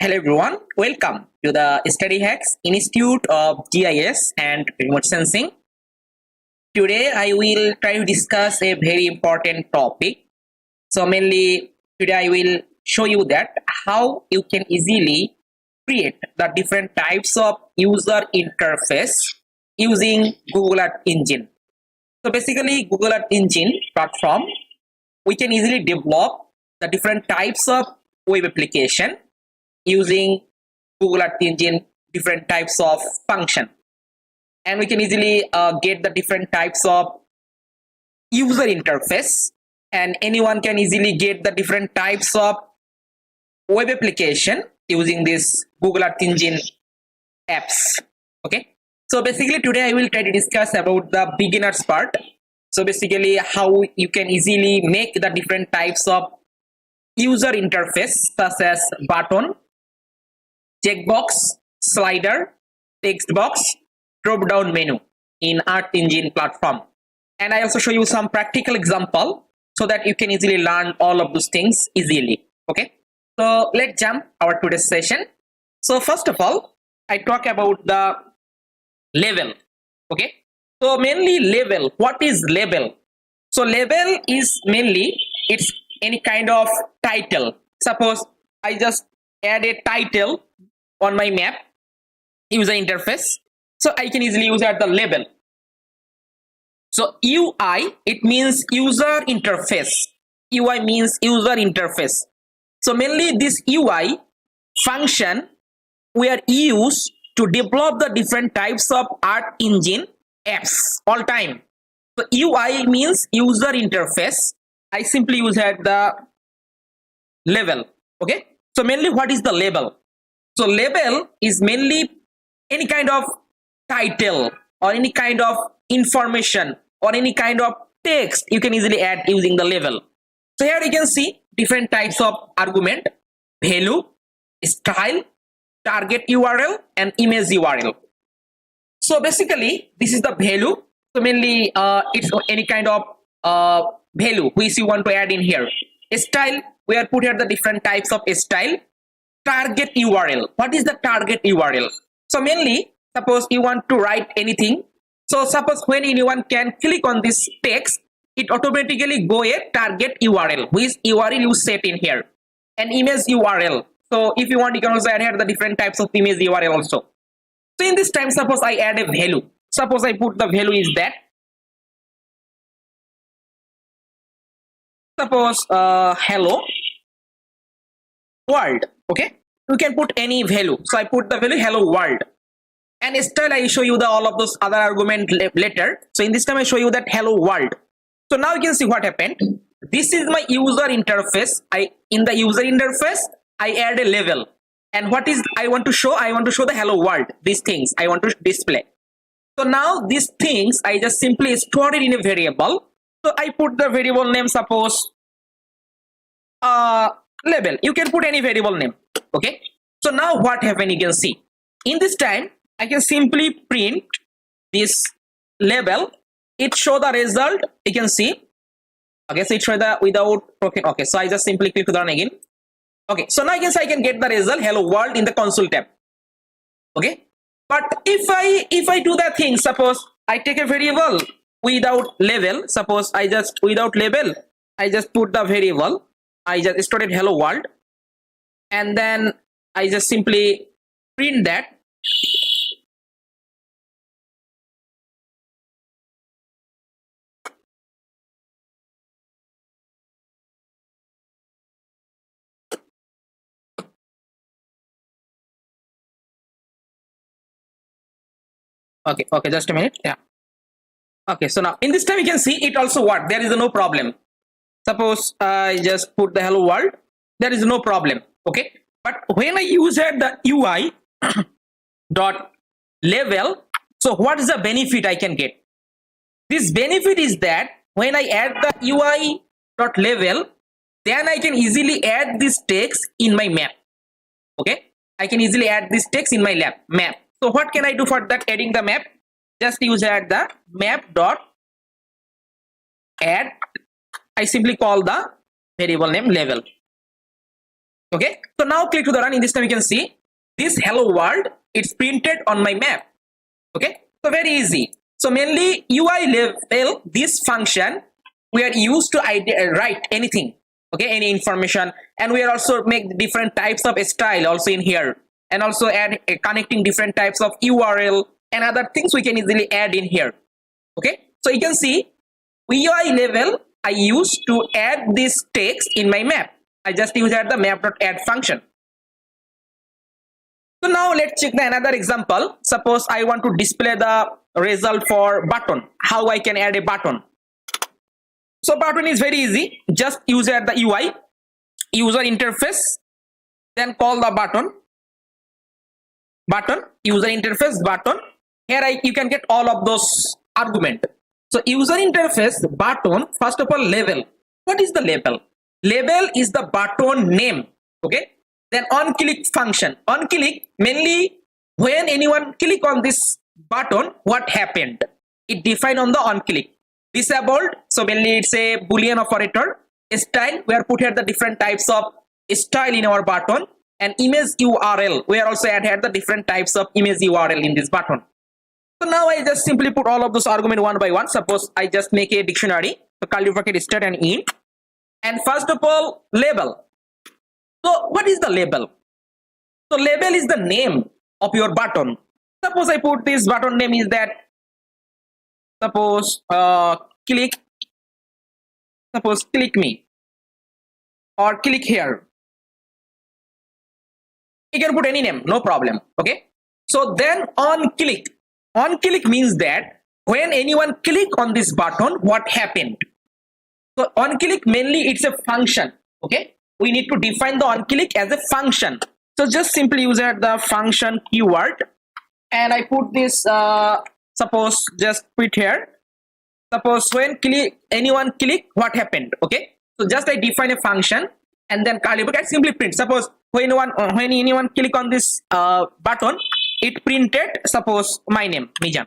Hello everyone, welcome to the Study Hacks Institute of GIS and Remote Sensing. Today I will try to discuss a very important topic. So mainly today I will show you that how you can easily create the different types of user interface using Google Earth Engine. So basically Google Earth Engine platform, we can easily develop the different types of web application using Google Earth Engine different types of function, and we can easily get the different types of user interface, and anyone can easily get the different types of web application using this Google Earth Engine apps. Okay, so basically today I will try to discuss about the beginners part. So basically how you can easily make the different types of user interface such as button, checkbox, slider, text box, drop down menu in Earth Engine platform. And I also show you some practical example so that you can easily learn all of those things easily. Okay, so let's jump our today's session. So first of all, I talk about the label. Okay, so mainly label. What is label? So label is mainly it's any kind of title. Suppose I just add a title on my map user interface, so I can easily use at the label. So UI, it means user interface. UI means user interface. So mainly this UI function we are used to develop the different types of Earth Engine apps all time. So UI means user interface. I simply use at the label. Okay, so mainly what is the label? So label is mainly any kind of title or any kind of information or any kind of text you can easily add using the label. So here you can see different types of argument: value, style, target URL, and image URL. So basically this is the value. So mainly it's any kind of value which you want to add in here. Style, we are put here the different types of style. Target URL, what is the target URL? So mainly suppose you want to write anything, so suppose when anyone can click on this text, it automatically go a target URL, which URL you set in here. An image URL, so if you want you can also add here the different types of image URL also. So in this time suppose I add a value, suppose I put the value is that, suppose hello world. Okay, you can put any value, so I put the value hello world, and style I show you the all of those other argument later. So in this time I show you that hello world. So now you can see what happened. This is my user interface. In the user interface I add a label, and what is I want to show? I want to show the hello world. These things I want to display. So now these things I just simply store it in a variable. So I put the variable name, suppose label. You can put any variable name. Okay, so now what happened, you can see in this time I can simply print this label. It show the result, you can see. Okay, so it show the without. Okay, so I just simply click run again. Okay, so now I can get the result hello world in the console tab. Okay, but if I do that thing, suppose I take a variable without label, suppose I just without label I just put the variable, I just stored it hello world, and then I just simply print that. Okay, just a minute. Yeah. Okay, so now in this time you can see it also what, there is no problem. Suppose I just put the hello world, there is no problem. Okay, but when I use the UI dot label, so what is the benefit I can get? This benefit is that when I add the UI dot label, then I can easily add this text in my map. Okay, I can easily add this text in my map. So what can I do for that adding the map? Just use add the map dot add. I simply call the variable name label. Okay, so now click to the run. In this time you can see this hello world, it's printed on my map. Okay, so very easy. So mainly UI level, this function we are used to write anything, okay, any information, and we are also make different types of style also in here, and also add connecting different types of URL and other things we can easily add in here. Okay, so you can see UI level I used to add this text in my map. I just use at the map.add function. So now let's check the another example. Suppose I want to display the result for button. How I can add a button? So button is very easy. Just use at the UI, user interface, then call the button, user interface button. Here you can get all of those argument. So user interface button, first of all label. What is the label? Label is the button name. Okay. Then on click function. On click mainly when anyone click on this button, what happened? It defined on the on click. Disabled, so mainly it's a boolean operator. Style, we are put here the different types of style in our button, and image URL, we are also add here the different types of image URL in this button. So now I just simply put all of those argument one by one. Suppose I just make a dictionary, so curly bracket start and in, and first of all label. So what is the label? So label is the name of your button. Suppose I put this button name is that, suppose click me or click here. You can put any name, no problem. Okay, so then on click means that when anyone click on this button, what happened? So on click mainly it's a function. Okay, we need to define the on click as a function. So just simply use the function keyword, and I put this suppose just put here, suppose when anyone click, what happened? Okay, so just I define a function and then curly bracket simply print. Suppose when anyone click on this button, it printed suppose my name Mijan.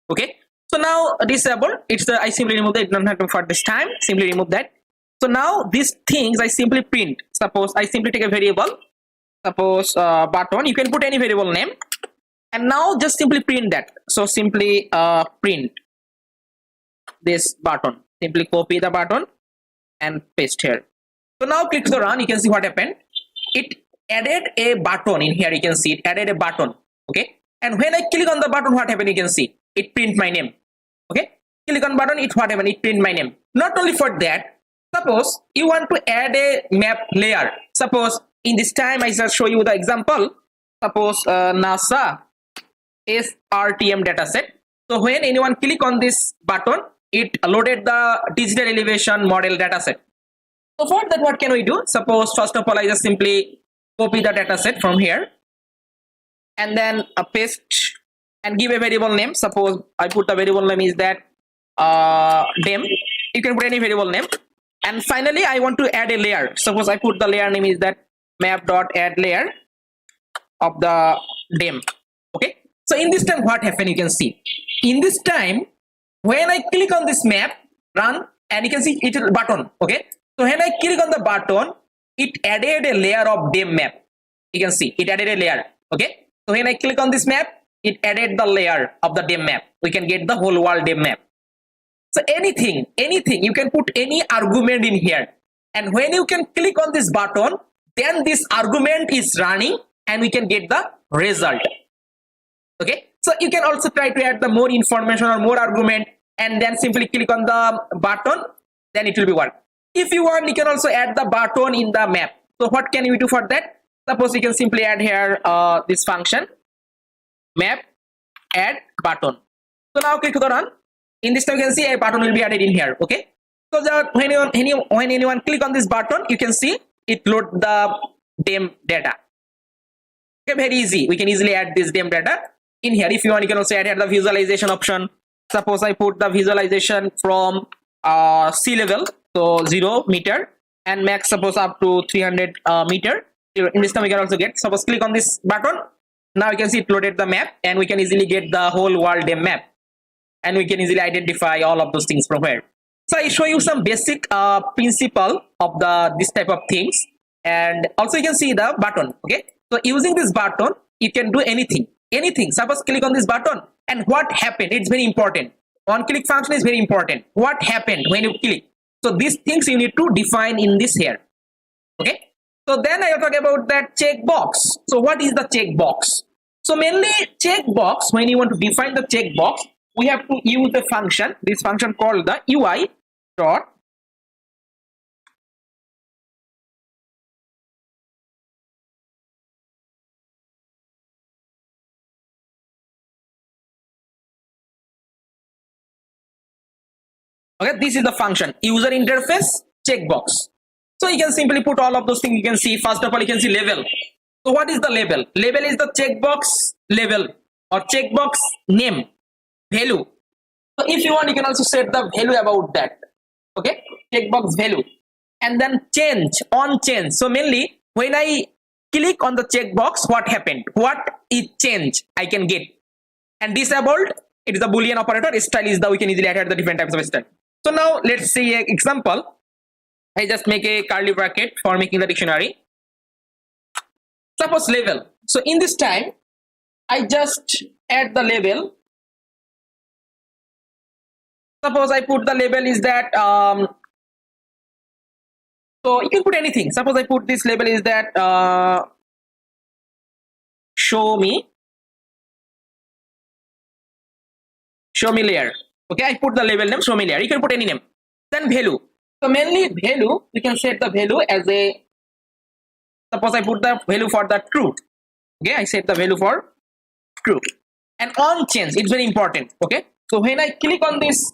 Okay, so now disable, it's the I simply remove that, don't have to for this time, simply remove that. So now these things I simply print. Suppose I simply take a variable, suppose button, you can put any variable name, and now just simply print that. So simply print this button, simply copy the button and paste here. So now click the run, you can see what happened. It added a button in here, you can see it added a button. Okay, and when I click on the button, what happened? You can see it print my name. Okay, click on button, it what happened? It print my name. Not only for that, suppose you want to add a map layer. Suppose in this time I just show you the example. Suppose NASA SRTM dataset. So when anyone click on this button, it loaded the digital elevation model dataset. So for that, what can we do? Suppose first of all I just simply copy the dataset from here and then paste and give a variable name. Suppose I put the variable name is that dem. You can put any variable name. And finally I want to add a layer. Suppose I put the layer name is that map.add layer of the dem. Okay, so in this time what happened? You can see in this time when I click on this map, run, and you can see it is button. Okay, so when I click on the button, it added a layer of dem map. You can see it added a layer. Okay, so when I click on this map, it added the layer of the dem map. We can get the whole world dem map. So anything you can put any argument in here, and when you can click on this button, then this argument is running and we can get the result. Okay, so you can also try to add the more information or more argument and then simply click on the button, then it will be work. If you want, you can also add the button in the map. So what can we do for that? Suppose you can simply add here this function map add button. So now click to the run. In this time you can see a button will be added in here. Okay, so that when anyone click on this button, you can see it load the dem data. Okay, very easy. We can easily add this dem data in here. If you want, you can also add here the visualization option. Suppose I put the visualization from sea level, so 0 meter, and max suppose up to 300 meter. In this time we can also get, suppose click on this button, now you can see it loaded the map and we can easily get the whole world dem map, and we can easily identify all of those things from here. So I show you some basic principle of this type of things. and also you can see the button. Okay, so using this button you can do anything. Suppose click on this button, and what happened, it's very important. On click function is very important. What happened when you click? So these things you need to define in this here. Okay, so then I will talk about that checkbox. So what is the checkbox? So mainly checkbox, when you want to define the checkbox, we have to use the function, this function called the UI dot okay, this is the function user interface checkbox. So you can simply put all of those things. You can see, first of all, you can see label. So what is the label? Label is the checkbox label or checkbox name, value. So if you want, you can also set the value about that. Okay, checkbox value, and then change on change. So mainly when I click on the checkbox, what happened? What is change I can get? And disabled, it is a boolean operator. Style is the, we can easily add the different types of style. So now let's see an example. I just make a curly bracket for making the dictionary. Suppose label. So in this time, I just add the label. Suppose I put the label is that, so you can put anything. Suppose I put this label is that, show me layer. Okay, I put the label name show me layer. You can put any name. Then value. So mainly value, we can set the value as a, suppose I put the value for the truth. Okay, I set the value for true. And on change, it's very important. Okay, so when I click on this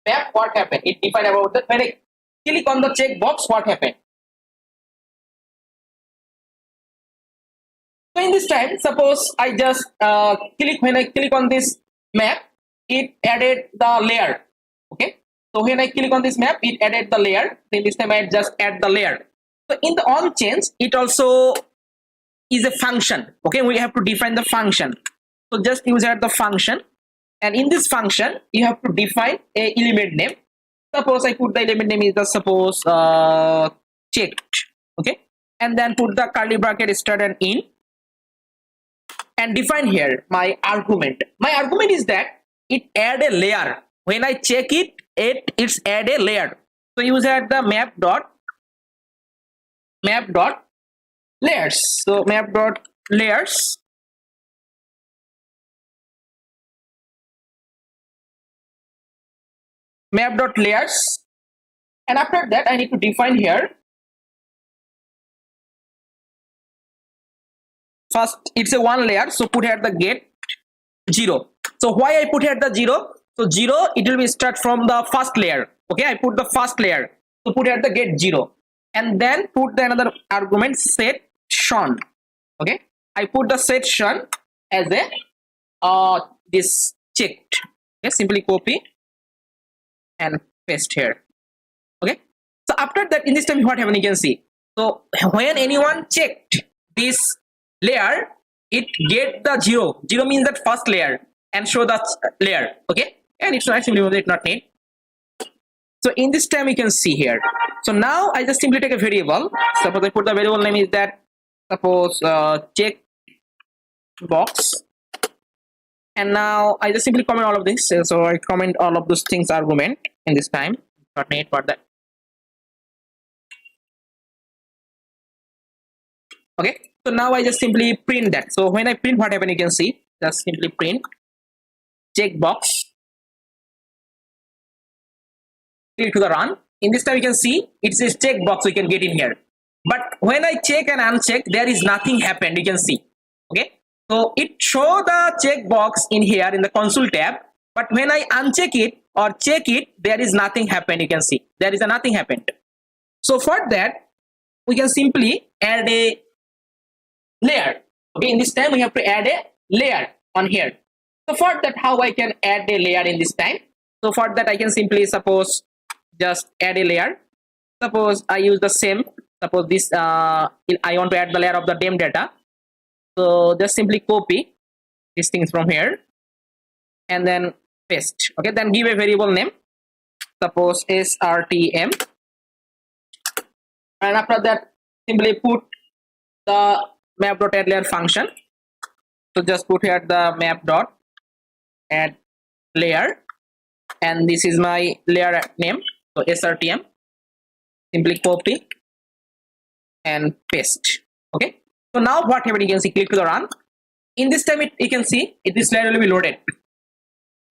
map, what happened? It defined about that. When I click on the checkbox, what happened? So in this time, suppose I just when I click on this map, it added the layer. Okay, so when I click on this map, it added the layer. Then this time I just add the layer. So in the on change, it also is a function. Okay, we have to define the function. So just use add the function, and in this function you have to define a element name. Suppose I put the element name is the suppose checked. Okay, and then put the curly bracket start and in, and define here my argument. My argument is that it add a layer. When I check it, it's add a layer. So use add the map dot layers. So map dot layers. Map dot layers, and after that I need to define here. First, it's a one layer, so put here the get 0. So why I put here the 0? So 0, it will be start from the first layer. Okay, I put the first layer, so put here the get 0, and then put the another argument set shown. Okay, I put the set shown as a this checked. Okay, simply copy and paste here. Okay, so after that, in this time what happened, you can see. So when anyone checked this layer, it get the 0. 0 means that first layer, and show the layer. Okay, and it's actually it not need. So in this time you can see here. So now I just simply take a variable. Suppose I put the variable name is that, suppose check box, and now I just simply comment all of this. So I comment all of those things argument in this time. Not need for that. Okay, so now I just simply print that. So when I print, what happened, you can see, just simply print checkbox, click to the run. In this time you can see it says checkbox, we can get in here, but when I check and uncheck, there is nothing happened, you can see. Okay, so it show the checkbox in here in the console tab, but when I uncheck it or check it, there is nothing happened, you can see there is a nothing happened. So for that we can simply add a layer. Okay, in this time we have to add a layer on here. So for that, how I can add a layer in this time? So for that I can simply suppose just add a layer. Suppose I use the same, suppose this I want to add the layer of the dem data. So just simply copy these things from here and then paste. Okay, then give a variable name, suppose srtm, and after that simply put the map.add layer function. So just put here the map.add layer, and this is my layer name, so srtm. Simply copy and paste. Okay, so now what happened, you can see, click to the run. In this time you can see this layer will be loaded.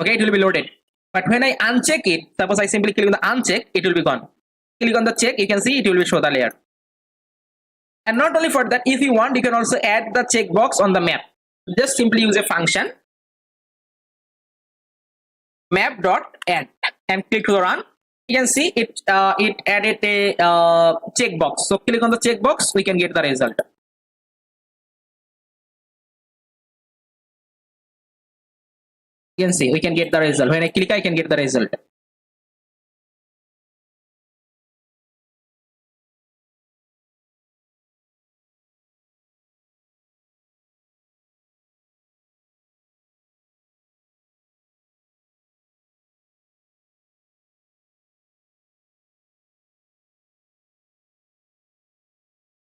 Okay, it will be loaded, but when I uncheck it, suppose I simply click on the uncheck, it will be gone. Click on the check, you can see it will show the layer. And not only for that, if you want, you can also add the checkbox on the map. Just simply use a function map.add and click to the run. You can see it added a checkbox. So click on the checkbox, we can get the result. You can see we can get the result. When I click, I can get the result.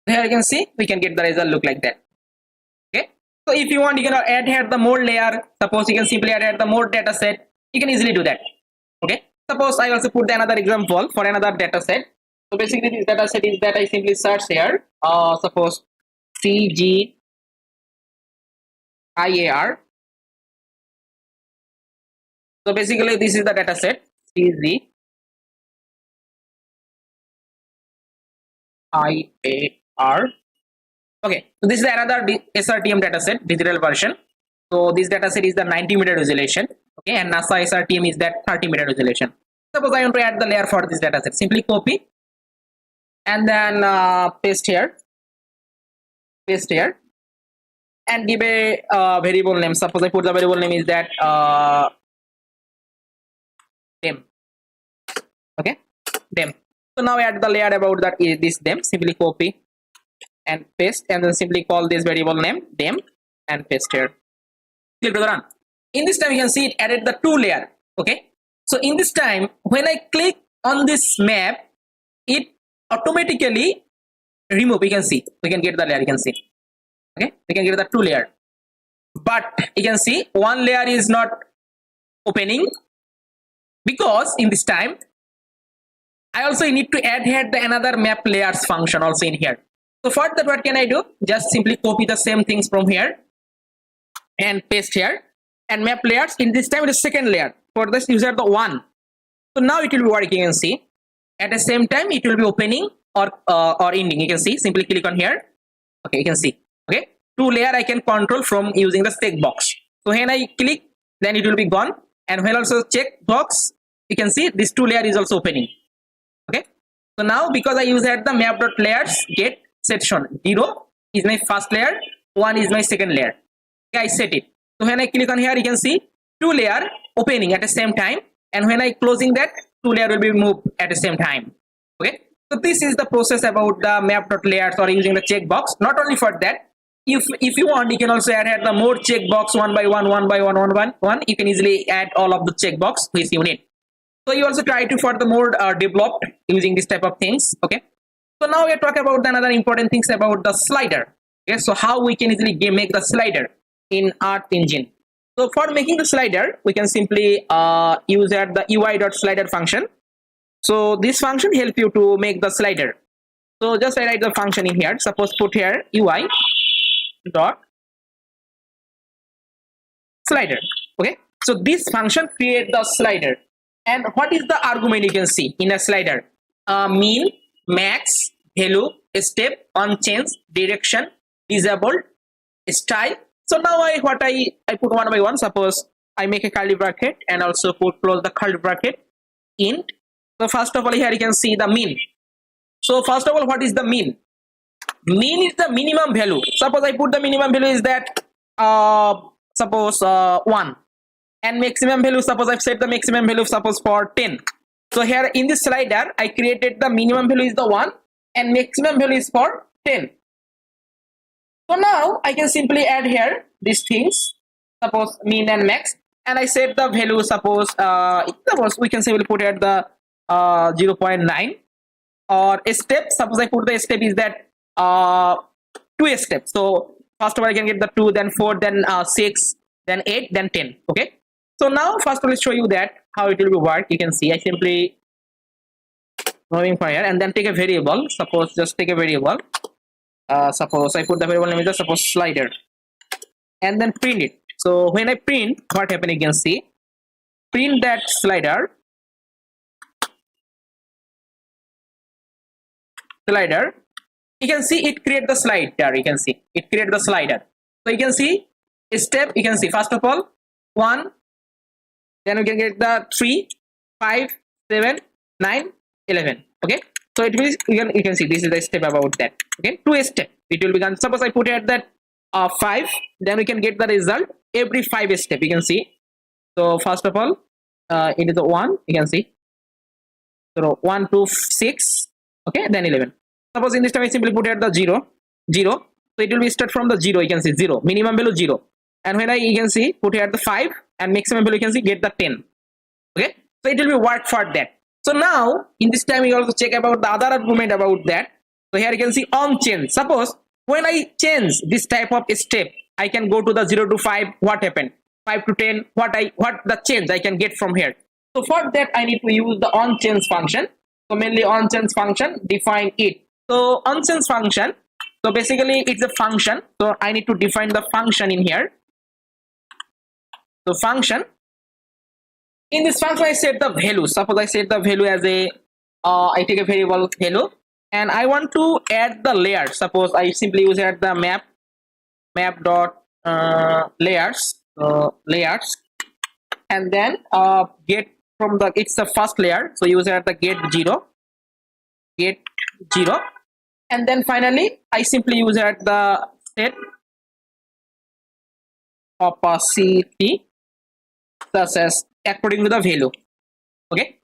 Here you can see we can get the result look like that. Okay, so if you want, you can add here the more layer. Suppose you can simply add here the more data set. You can easily do that. Okay, suppose I also put the another example for another data set. So basically this data set is that I simply search here, suppose CGIAR. So basically this is the data set CGIAR. Okay, so this is another SRTM dataset, digital version. So this dataset is the 90-meter resolution. Okay, and NASA SRTM is that 30-meter resolution. Suppose I want to add the layer for this dataset. Simply copy and then paste here, and give a variable name. Suppose I put the variable name is that dem. Okay, dem. So now add the layer about that is this dem. Simply copy and paste, and then simply call this variable name dem and paste here. Click to the run. In this time you can see it added the two layer. Okay, so in this time when I click on this map, it automatically remove. You can see we can get the layer. You can see. Okay, we can get the two layer, but you can see one layer is not opening because in this time I also need to add here the another map layers function also in here. So for that, what can I do? Just simply copy the same things from here and paste here, and map layers. In this time it is second layer. For this user the one. So now it will be working. You can see at the same time it will be opening or ending. You can see. Simply click on here. Okay, you can see. Okay, two layer I can control from using the checkbox. So when I click, then it will be gone, and when also checkbox, you can see this two layer is also opening. Okay, so now because I use at the map.layers get section 0 is my first layer, 1 is my second layer. Okay, I set it. So when I click on here, you can see two layer opening at the same time, and when I closing that, two layer will be moved at the same time. Okay, so this is the process about the map.layers or using the checkbox. Not only for that, if you want, you can also add the more checkbox one by one. You can easily add all of the checkbox which you need. So you also try to for the more developed using this type of things. Okay, so now we are talking about another important things about the slider. Okay, so how we can easily make the slider in Earth Engine. So for making the slider, we can simply use the UI.slider function. So this function help you to make the slider. So just I write the function in here. Suppose put here UI dot slider. Okay, so this function create the slider. And what is the argument you can see in a slider? Mean, max, value, step, unchanged, direction, disabled, style. So now I put one by one. Suppose I make a curly bracket and also close the curly bracket int. So first of all here you can see the mean. So first of all, what is the mean? Mean is the minimum value. Suppose I put the minimum value is that suppose 1. And maximum value, suppose I've set the maximum value suppose for 10. So here in this slider, I created the minimum value is the 1 and maximum value is for 10. So now I can simply add here these things, suppose mean and max, and I set the value, suppose we can simply put at the 0.9, or a step, suppose I put the step is that two steps. So first of all I can get the 2, then 4, then 6, then 8, then 10. Okay, so now first of all let's show you that how it will be work. You can see I simply moving from here and then take a variable. Suppose just take a variable, suppose I put the variable name is just suppose slider, and then print it. So when I print, what happen, you can see print that slider, you can see it create the slider. You can see it create the slider. So you can see a step, you can see first of all 1, then we can get the 3, 5, 7, 9, 11. Okay, so it means you can see this is the step about that. Okay, 2 step it will become. Suppose I put here that 5, then we can get the result every 5 step. You can see. So first of all it is the 1, you can see, so 1 2 6, okay, then 11. Suppose in this time I simply put here the 0, so it will be start from the 0. You can see 0, minimum value 0, and when you can see put here the 5 and maximum value, you can see get the 10. Okay, so it will be work for that. So now in this time we also check about the other argument about that. So here you can see on change. Suppose when I change this type of step, I can go to the 0 to 5. What happened? 5 to 10. What the change I can get from here. So for that I need to use the on change function. So mainly on change function define it. So on change function. So basically it's a function. So I need to define the function in here. So function. In this function I set the value. Suppose I set the value as a I take a variable value and I want to add the layer. Suppose I simply use add the map dot layers, layers, and then get from the, it's the first layer, so use add the get 0, and then finally I simply use add the set opacity such as according to the value. Okay,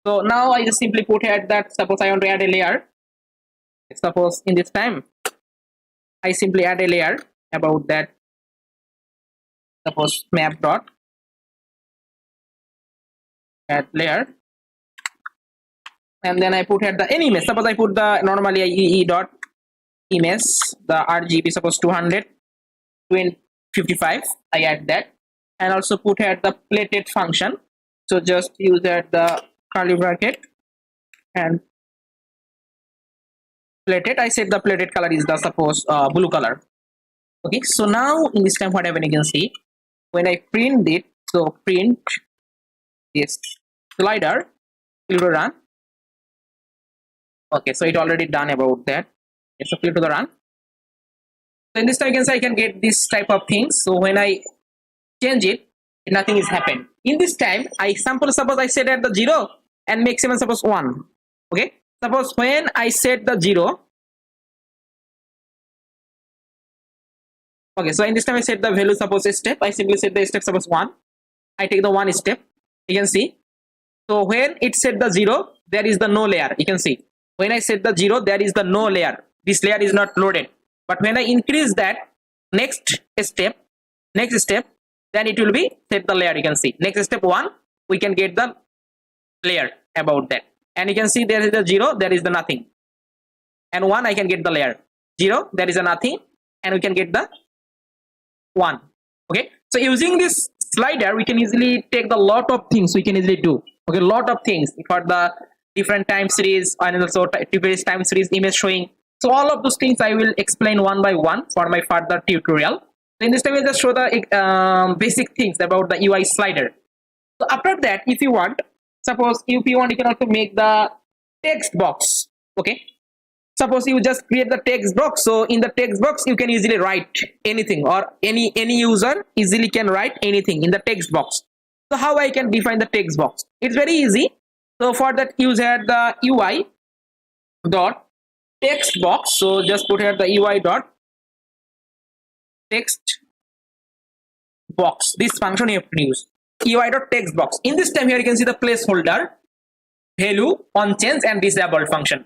so now I just simply put here that suppose I want to add a layer. Suppose in this time I simply add a layer about that. Suppose map dot add layer, and then I put here the any image. Suppose I put the normally EE dot image, the RGB suppose 200 55. I add that, and also put here the plated function. So just use that the curly bracket and plated. I said the plated color is the suppose blue color. Okay, so now in this time what happened, you can see when I print it. So print this slider will run. Okay, so it already done about that. It's a click to the run. So in this time you can say I can get this type of things. So when I change it, nothing is happened. In this time I suppose I set at the 0 and maximum suppose 1. Okay, suppose when I set the 0, okay, so in this time I set the value suppose a step. I simply set the step suppose 1. I take the 1 step. You can see. So when it set the 0, there is the no layer. You can see when I set the 0, there is the no layer. This layer is not loaded. But when I increase that next step, then it will be set the layer. You can see next step 1, we can get the layer about that, and you can see there is the 0, there is the nothing, and 1 I can get the layer. 0, there is a nothing, and we can get the 1. Okay, so using this slider we can easily take the lot of things we can easily do. Okay, lot of things for the different time series and also various time series image showing. So all of those things I will explain one by one for my further tutorial. So in this time we'll just show the basic things about the UI slider. So after that, if you want, suppose if you want, you can also make the text box. Okay, suppose you just create the text box. So in the text box you can easily write anything, or any user easily can write anything in the text box. So how I can define the text box? It's very easy. So for that use here the UI dot text box. So just put here the UI dot text box. This function you have to use UI dot text box. In this time here you can see the placeholder, value, on change, and disable function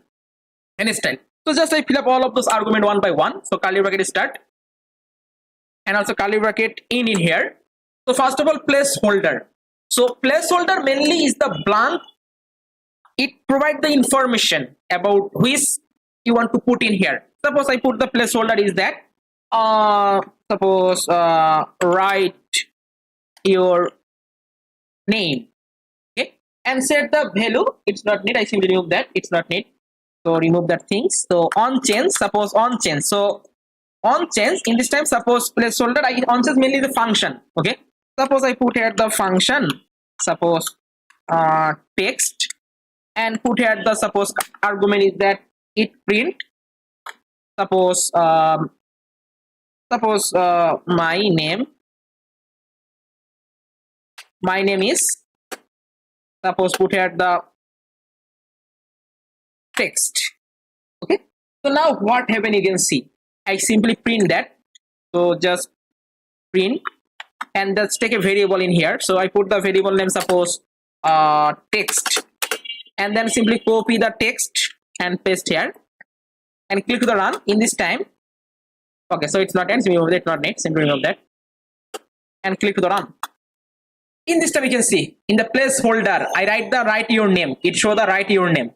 and style. So just I fill up all of those argument one by one. So curly bracket start and also curly bracket in here. So first of all, placeholder. So placeholder mainly is the blank. It provides the information about which you want to put in here. Suppose I put the placeholder is that suppose write your name, okay, and set the value. It's not need, I simply remove that, it's not need, so remove that things. So on change, suppose on change, so on change in this time, suppose placeholder I on change mainly the function, okay. Suppose I put here the function, suppose text, and put here the suppose argument is that it print, suppose my name is, suppose put here the text, okay. So now what happen, you can see I simply print that, so just print and let's take a variable in here. So I put the variable name, suppose text, and then simply copy the text and paste here and click the run. In this time, okay, so it's not end, so remove that, not net, simply remove that and click the run. In this time you can see in the placeholder I write your name, it show the write your name,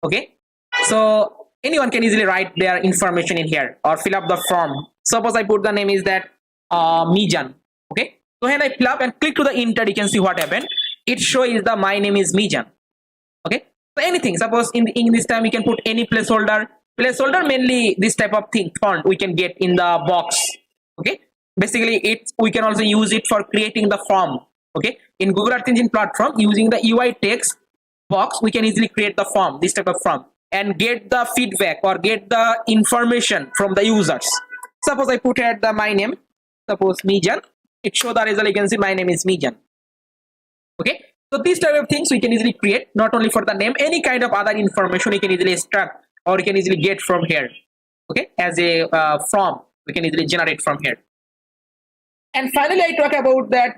okay. So anyone can easily write their information in here or fill up the form. Suppose I put the name is that Mijan, okay. So when I fill up and click to the enter, you can see what happened, it shows the my name is Mijan, okay. So anything, suppose in this time we can put any placeholder mainly this type of thing font we can get in the box, okay. Basically we can also use it for creating the form, okay. In Google Earth Engine platform, using the UI text box we can easily create the form, this type of form, and get the feedback or get the information from the users. Suppose I put here the my name, suppose Mijan, it show the result, you can see my name is Mijan, okay. So these type of things we can easily create, not only for the name, any kind of other information you can easily extract or you can easily get from here, okay, as a form we can easily generate from here. And finally I talk about that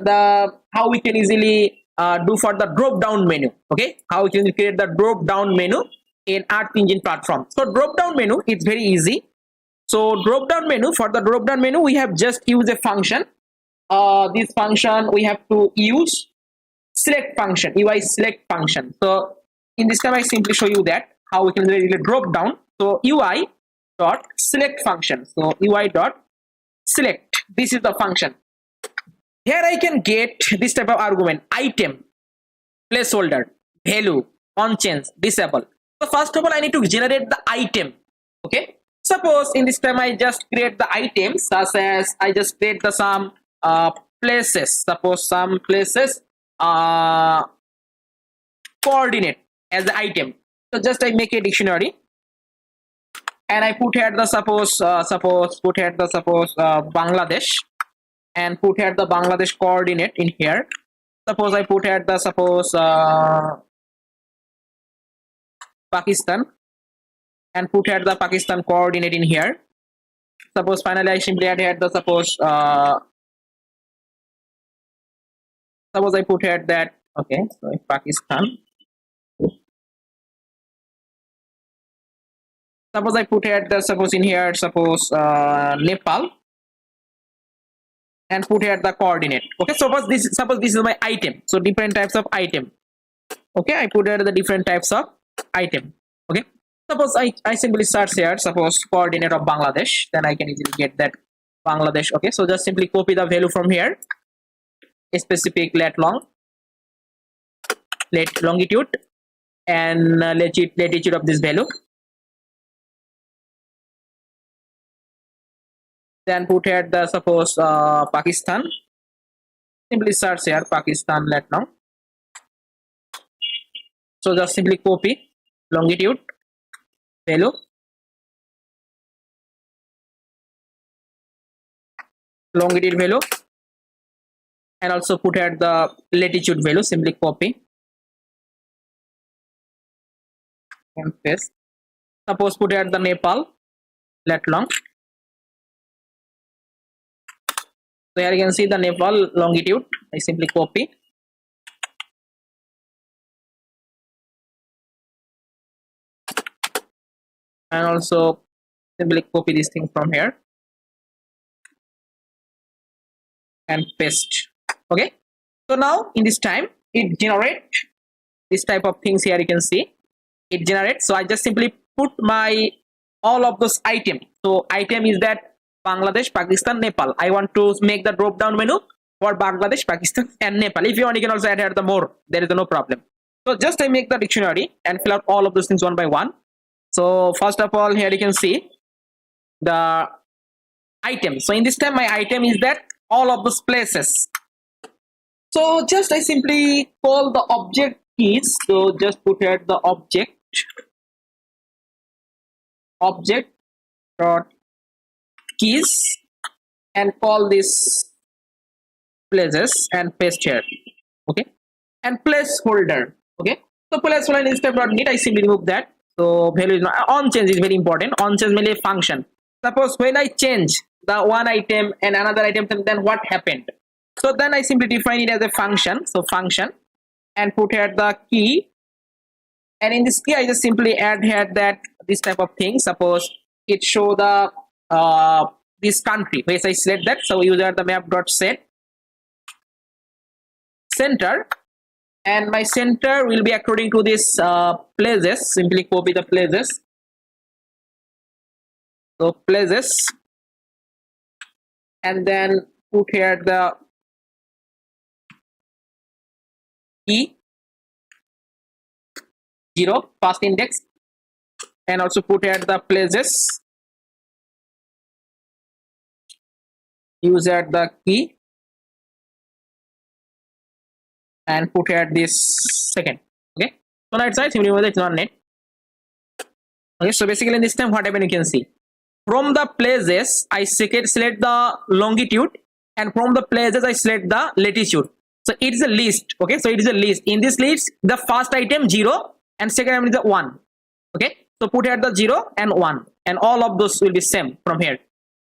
the how we can easily do for the drop down menu, okay, how we can create the drop down menu in Earth Engine platform. So drop down menu, it's very easy. So drop down menu, for the drop down menu we have just use a function, this function we have to use select function, UI select function. So in this time I simply show you that how we can really drop down. So UI dot select function, so UI dot select, this is the function. Here I can get this type of argument, item, placeholder, value, on change, disable. So first of all I need to generate the item, okay. Suppose in this time I just create the items, such as I just create the some places, suppose some places coordinate as the item. So just I make a dictionary and I put here the suppose Bangladesh, and put here the Bangladesh coordinate in here. Suppose I put here the suppose Pakistan, and put here the Pakistan coordinate in here. Suppose finally I simply add here the suppose I put here that, okay, so Pakistan. Suppose I put here the suppose in here suppose Nepal, and put here the coordinate, okay. Suppose this is my item, so different types of item, okay. I put here the different types of item, okay. Suppose I simply search here suppose coordinate of Bangladesh, then I can easily get that Bangladesh, okay. So just simply copy the value from here, a specific longitude and latitude of this value. Then put here the suppose Pakistan, simply search here Pakistan lat long. So just simply copy longitude value, and also put here the latitude value, simply copy and paste. Suppose put here the Nepal lat long. So here you can see the Nepal longitude, I simply copy and also simply copy this thing from here and paste, okay. So now in this time it generate this type of things here, you can see it generates. So I just simply put my all of those items. So item is that Bangladesh, Pakistan, Nepal. I want to make the drop down menu for Bangladesh, Pakistan and Nepal. If you want, you can also add here the more, there is no problem. So just I make the dictionary and fill out all of those things one by one. So first of all, here you can see the item. So in this time, my item is that all of those places. So just I simply call the object keys. So just put here the object dot keys and call this places and paste here. Okay, and placeholder. Okay, so placeholder in step not need, I simply remove that. So value is not on change is very important. On change mainly a function. Suppose when I change the one item and another item, then what happened? So then I simply define it as a function. So function and put here the key. And in this key, I just simply add here that this type of thing. Suppose it show the this country. Where I select that. So user the map dot set center, and my center will be according to this places. Simply copy the places. So places, and then put here the key 0 first index, and also put here the places user the key, and put here this second. Okay, so now it's simply whether it's not net. Okay, so basically in this time what happened, you can see from the places I select the longitude, and from the places I select the latitude. So it is a list. Okay, so it is a list. In this list, the first item 0 and second item is the 1. Okay, so put here the 0 and 1, and all of those will be same from here.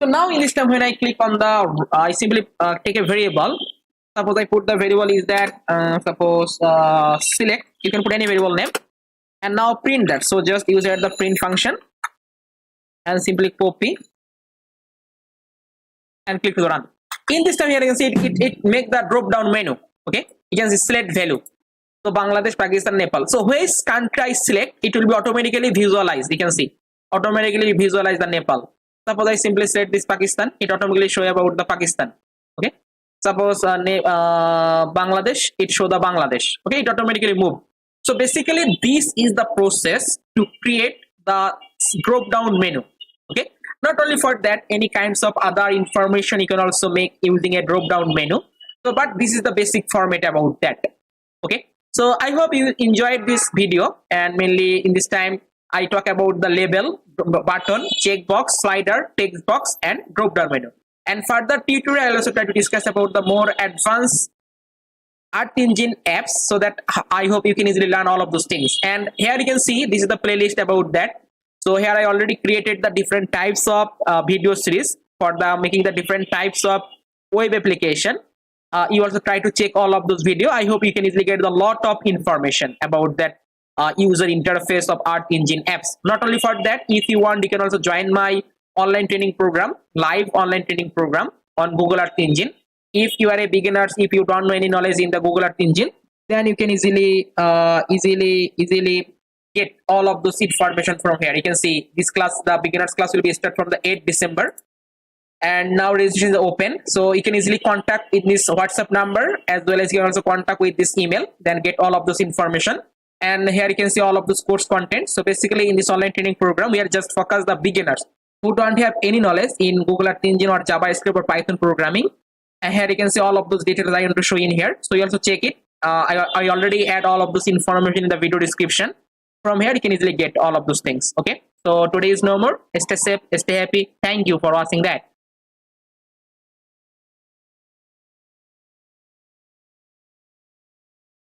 So now in this time when I click on the I simply take a variable. Suppose I put the variable is that suppose select, you can put any variable name, and now print that. So just use here the print function and simply copy and click to run. In this time here you can see it make the drop down menu. Okay, you can see select value. So Bangladesh, Pakistan, Nepal. So which country I select, it will be automatically visualized. You can see automatically visualize the Nepal. Suppose I simply select this Pakistan, it automatically show about the Pakistan. Okay, suppose Bangladesh, it show the Bangladesh. Okay, it automatically move. So basically this is the process to create the drop down menu. Okay, not only for that, any kinds of other information you can also make using a drop down menu. So but this is the basic format about that. Okay, so I hope you enjoyed this video, and mainly in this time I talk about the label, button, checkbox, slider, text box, and drop down menu. And further tutorial I will also try to discuss about the more advanced Earth Engine apps, so that I hope you can easily learn all of those things. And here you can see this is the playlist about that. So here I already created the different types of video series for the making the different types of web application. You also try to check all of those video. I hope you can easily get a lot of information about that user interface of Earth Engine apps. Not only for that, if you want, you can also join my online training program, live online training program on Google Earth Engine. If you are a beginner, if you don't know any knowledge in the Google Earth Engine, then you can easily get all of those information from here. You can see this class, the beginners class will be start from the 8th December, and now registration is open. So you can easily contact with this WhatsApp number, as well as you can also contact with this email, then get all of those information. And here you can see all of those course content. So basically in this online training program, we are just focus the beginners who don't have any knowledge in Google Earth Engine or JavaScript or Python programming. And here you can see all of those details I want to show in here. So you also check it. I already add all of this information in the video description. From here you can easily get all of those things. Okay, so today is no more. Stay safe, stay happy. Thank you for watching that.